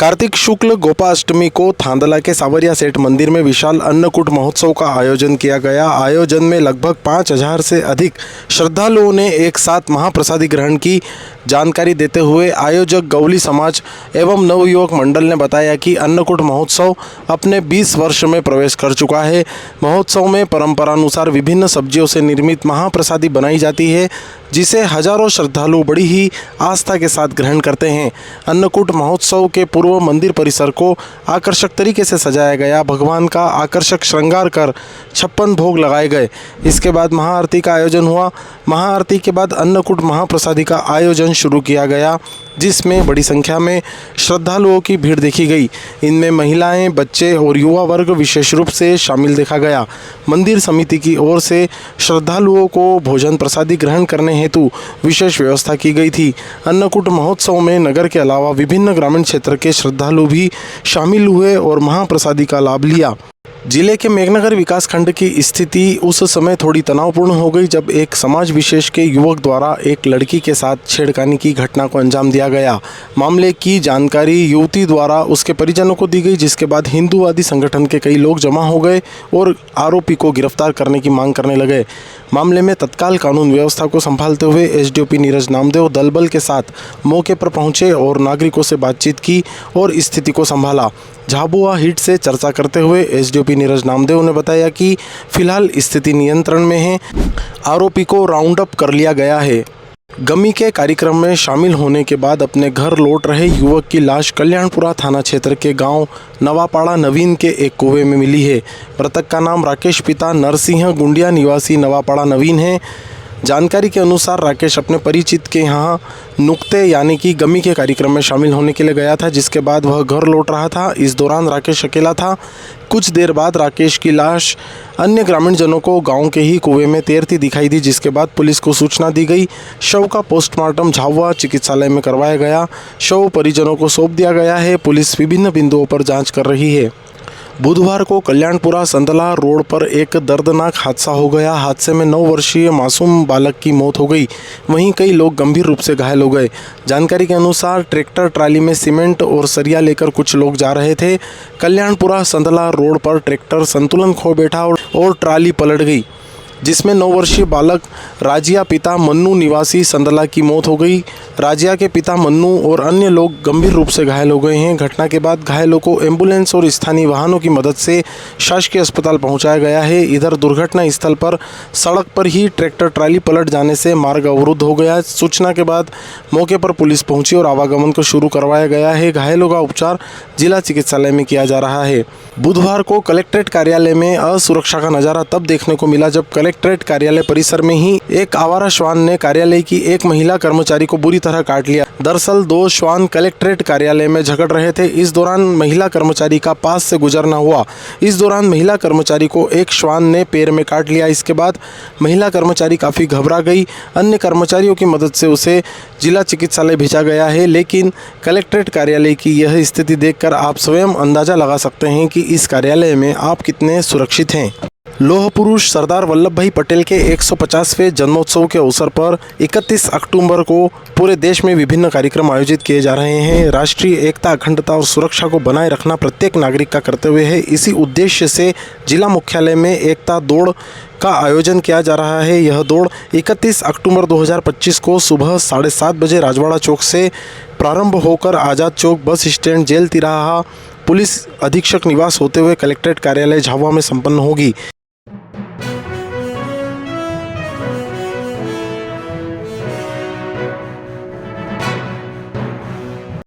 कार्तिक शुक्ल गोपाष्टमी को थांदला के सावरिया सेठ मंदिर में विशाल अन्नकूट महोत्सव का आयोजन किया गया। आयोजन में लगभग 5000 से अधिक श्रद्धालुओं ने एक साथ महाप्रसादी ग्रहण की। जानकारी देते हुए आयोजक गवली समाज एवं नवयुवक मंडल ने बताया कि अन्नकूट महोत्सव अपने 20 वर्ष में प्रवेश कर चुका है। महोत्सव में परंपरानुसार विभिन्न सब्जियों से निर्मित महाप्रसादी बनाई जाती है, जिसे हजारों श्रद्धालु बड़ी ही आस्था के साथ ग्रहण करते हैं। अन्नकूट महोत्सव के पूर्व मंदिर परिसर को आकर्षक तरीके से सजाया गया। भगवान का आकर्षक श्रृंगार कर 56 भोग लगाए गए। इसके बाद महाआरती का आयोजन हुआ। महाआरती के बाद अन्नकूट महाप्रसादी का आयोजन शुरू किया गया, जिसमें बड़ी संख्या में श्रद्धालुओं की भीड़ देखी गई। इनमें महिलाएं, बच्चे और युवा वर्ग विशेष रूप से शामिल देखा गया। मंदिर समिति की ओर से श्रद्धालुओं को भोजन प्रसादी ग्रहण करने हेतु विशेष व्यवस्था की गई थी। अन्नकूट महोत्सव में नगर के अलावा विभिन्न ग्रामीण क्षेत्र के श्रद्धालु भी शामिल हुए और महाप्रसादी का लाभ लिया। जिले के मेघनगर विकास खंड की स्थिति उस समय थोड़ी तनावपूर्ण हो गई जब एक समाज विशेष के युवक द्वारा एक लड़की के साथ छेड़खानी की घटना को अंजाम दिया गया। मामले की जानकारी युवती द्वारा उसके परिजनों को दी गई, जिसके बाद हिंदूवादी संगठन के कई लोग जमा हो गए और आरोपी को गिरफ्तार करने की मांग करने लगे। मामले में तत्काल कानून व्यवस्था को संभालते हुए एसडीओपी नीरज नामदेव दलबल के साथ मौके पर पहुंचे और नागरिकों से बातचीत की और स्थिति को संभाला। झाबुआ हिट से चर्चा करते हुए एसडीओपी नीरज नामदेव ने बताया कि फिलहाल स्थिति नियंत्रण में है। आरोपी को राउंड अप कर लिया गया है। गमी के कार्यक्रम में शामिल होने के बाद अपने घर लौट रहे युवक की लाश कल्याणपुरा थाना क्षेत्र के गांव नवापाड़ा नवीन के एक कुएं में मिली है। मृतक का नाम राकेश पिता नरसिंह गुंडिया निवासी नवापाड़ा नवीन है। जानकारी के अनुसार राकेश अपने परिचित के यहाँ नुक्ते यानी कि गमी के कार्यक्रम में शामिल होने के लिए गया था, जिसके बाद वह घर लौट रहा था। इस दौरान राकेश अकेला था। कुछ देर बाद राकेश की लाश अन्य ग्रामीणजनों को गांव के ही कुएं में तैरती दिखाई दी, जिसके बाद पुलिस को सूचना दी गई। शव का पोस्टमार्टम झाबुआ चिकित्सालय में करवाया गया। शव परिजनों को सौंप दिया गया है। पुलिस विभिन्न बिंदुओं पर जाँच कर रही है। बुधवार को कल्याणपुरा संतला रोड पर एक दर्दनाक हादसा हो गया। हादसे में 9 वर्षीय मासूम बालक की मौत हो गई। वहीं कई लोग गंभीर रूप से घायल हो गए। जानकारी के अनुसार ट्रैक्टर ट्राली में सीमेंट और सरिया लेकर कुछ लोग जा रहे थे। कल्याणपुरा संतला रोड पर ट्रैक्टर संतुलन खो बैठा और ट्राली पलट गई, जिसमें 9 वर्षीय बालक राजिया पिता मन्नू निवासी संदला की मौत हो गई। राजिया के पिता मन्नू और अन्य लोग गंभीर रूप से घायल हो गए हैं। घटना के बाद घायलों को एम्बुलेंस और स्थानीय वाहनों की मदद से शासकीय अस्पताल पहुंचाया गया है। इधर दुर्घटना स्थल पर सड़क पर ही ट्रैक्टर ट्राली पलट जाने से मार्ग अवरुद्ध हो गया। सूचना के बाद मौके पर पुलिस पहुंची और आवागमन को शुरू करवाया गया है। घायलों का उपचार जिला चिकित्सालय में किया जा रहा है। बुधवार को कलेक्ट्रेट कार्यालय में असुरक्षा का नजारा तब देखने को मिला जब कलेक्ट्रेट कार्यालय परिसर में ही एक आवारा श्वान ने कार्यालय की एक महिला कर्मचारी को बुरी तरह काट लिया। दरअसल 2 श्वान कलेक्ट्रेट कार्यालय में झगड़ रहे थे। इस दौरान महिला कर्मचारी का पास से गुजरना हुआ। इस दौरान महिला कर्मचारी को एक श्वान ने पैर में काट लिया। इसके बाद महिला कर्मचारी काफ़ी घबरा गई। अन्य कर्मचारियों की मदद से उसे जिला चिकित्सालय भेजा गया है, लेकिन कलेक्ट्रेट कार्यालय की यह स्थिति देखकर आप स्वयं अंदाजा लगा सकते हैं कि इस कार्यालय में आप कितने सुरक्षित हैं। लौह पुरुष सरदार वल्लभ भाई पटेल के 150वें जन्मोत्सव के अवसर पर 31 अक्टूबर को पूरे देश में विभिन्न कार्यक्रम आयोजित किए जा रहे हैं। राष्ट्रीय एकता, अखंडता और सुरक्षा को बनाए रखना प्रत्येक नागरिक का कर्तव्य है। इसी उद्देश्य से जिला मुख्यालय में एकता दौड़ का आयोजन किया जा रहा है। यह दौड़ 31 अक्टूबर 2025 को सुबह 7:30 बजे राजवाड़ा चौक से प्रारंभ होकर आज़ाद चौक, बस स्टैंड, जेल तिराहा, पुलिस अधीक्षक निवास होते हुए कलेक्ट्रेट कार्यालय झाबुआ में संपन्न होगी।